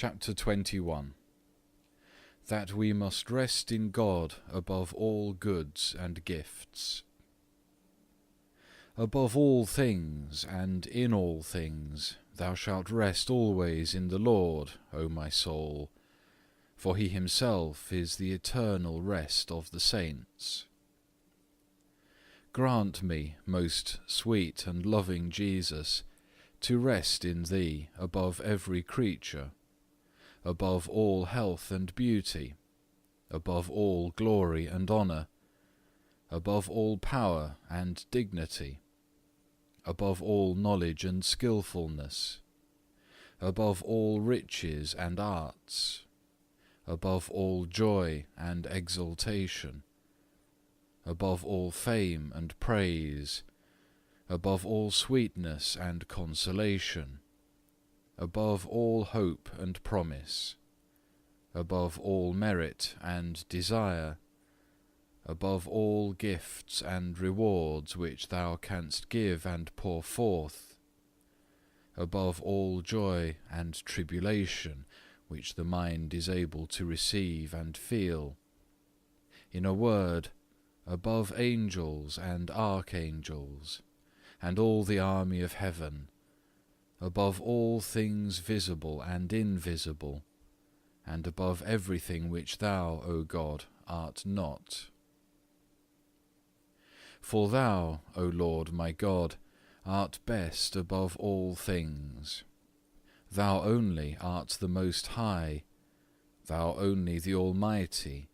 Chapter 21. That we must rest in God above all goods and gifts. Above all things and in all things thou shalt rest always in the Lord, O my soul, for he himself is the eternal rest of the saints. Grant me, most sweet and loving Jesus, to rest in thee above every creature, above all health and beauty, above all glory and honour, above all power and dignity, above all knowledge and skilfulness, above all riches and arts, above all joy and exultation, above all fame and praise, above all sweetness and consolation, above all hope and promise, above all merit and desire, above all gifts and rewards which thou canst give and pour forth, above all joy and tribulation which the mind is able to receive and feel. In a word, above angels and archangels, and all the army of heaven, above all things visible and invisible, and above everything which thou, O God, art not. For thou, O Lord my God, art best above all things. Thou only art the Most High, thou only the Almighty,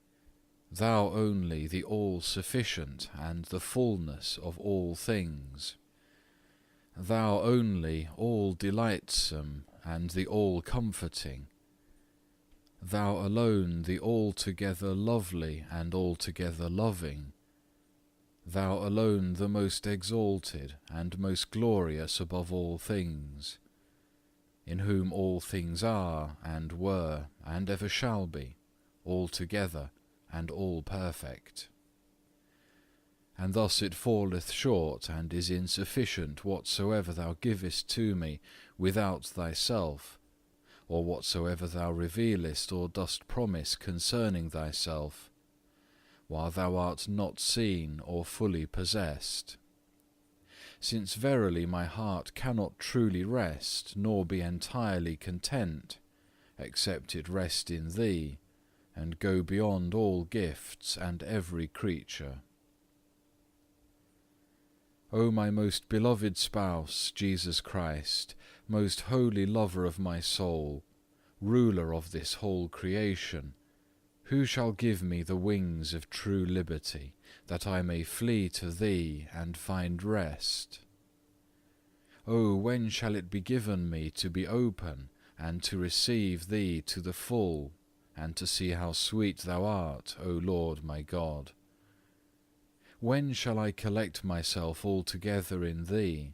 thou only the all-sufficient and the fullness of all things. Thou only all delightsome and the all-comforting. Thou alone the altogether lovely and altogether loving. Thou alone the most exalted and most glorious above all things, in whom all things are and were and ever shall be, altogether and all perfect. And thus it falleth short and is insufficient whatsoever thou givest to me without thyself, or whatsoever thou revealest or dost promise concerning thyself, while thou art not seen or fully possessed. Since verily my heart cannot truly rest, nor be entirely content, except it rest in thee, and go beyond all gifts and every creature. O my most beloved spouse, Jesus Christ, most holy lover of my soul, ruler of this whole creation, who shall give me the wings of true liberty, that I may flee to Thee and find rest? O when shall it be given me to be open and to receive Thee to the full, and to see how sweet Thou art, O Lord my God? When shall I collect myself altogether in Thee,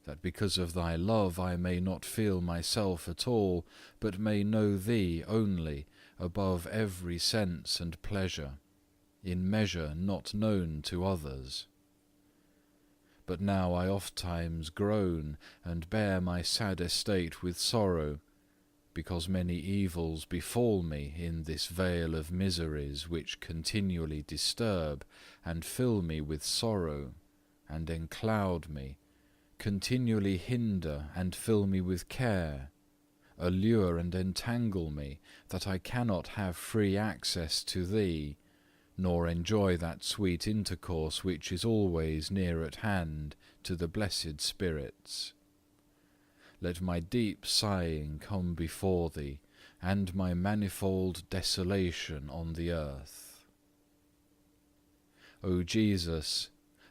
that because of Thy love I may not feel myself at all, but may know Thee only above every sense and pleasure, in measure not known to others? But now I ofttimes groan and bear my sad estate with sorrow, because many evils befall me in this vale of miseries which continually disturb and fill me with sorrow, and encloud me, continually hinder and fill me with care, allure and entangle me, that I cannot have free access to Thee, nor enjoy that sweet intercourse which is always near at hand to the blessed spirits. Let my deep sighing come before Thee, and my manifold desolation on the earth. O Jesus,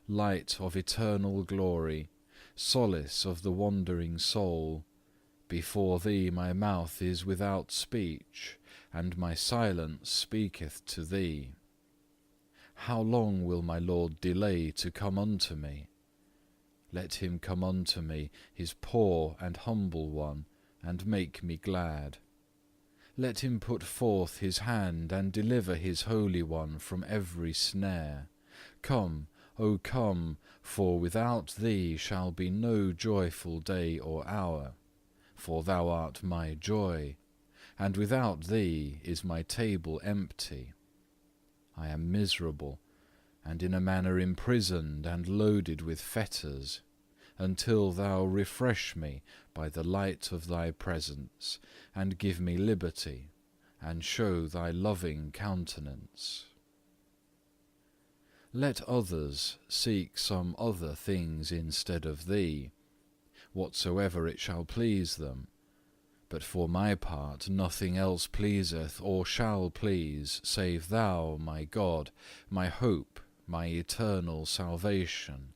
light of eternal glory, solace of the wandering soul, before Thee my mouth is without speech, and my silence speaketh to Thee. How long will my Lord delay to come unto me? Let him come unto me, his poor and humble one, and make me glad. Let him put forth his hand and deliver his Holy One from every snare. Come, O come, for without Thee shall be no joyful day or hour, for Thou art my joy, and without thee is my table empty. I am miserable, and in a manner imprisoned and loaded with fetters, until thou refresh me by the light of thy presence, and give me liberty, and show thy loving countenance. Let others seek some other things instead of thee, whatsoever it shall please them, but for my part nothing else pleaseth or shall please, save thou, my God, my hope, my eternal salvation.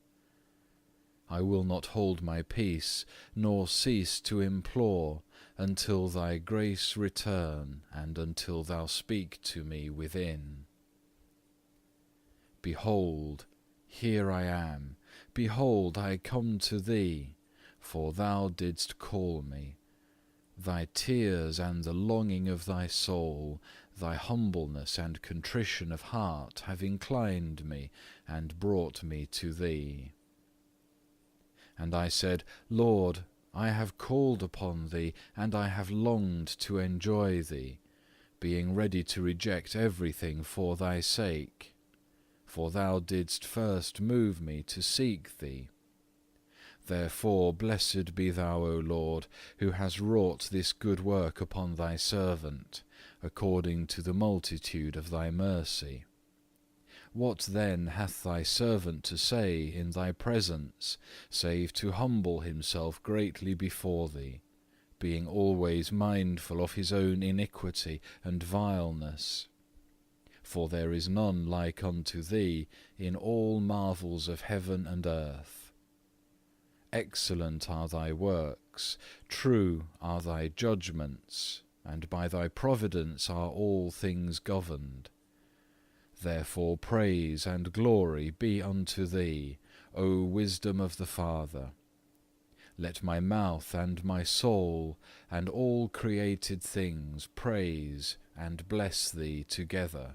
I will not hold my peace, nor cease to implore, until thy grace return, and until thou speak to me within. Behold, here I am. Behold, I come to thee, for thou didst call me. Thy tears and the longing of thy soul, thy humbleness and contrition of heart have inclined me and brought me to thee. And I said, Lord, I have called upon thee, and I have longed to enjoy thee, being ready to reject everything for thy sake. For thou didst first move me to seek thee. Therefore blessed be thou, O Lord, who hast wrought this good work upon thy servant, according to the multitude of thy mercy. What then hath thy servant to say in thy presence, save to humble himself greatly before thee, being always mindful of his own iniquity and vileness? For there is none like unto thee in all marvels of heaven and earth. Excellent are thy works, true are thy judgments, and by thy providence are all things governed. Therefore praise and glory be unto thee, O wisdom of the Father. Let my mouth and my soul and all created things praise and bless thee together.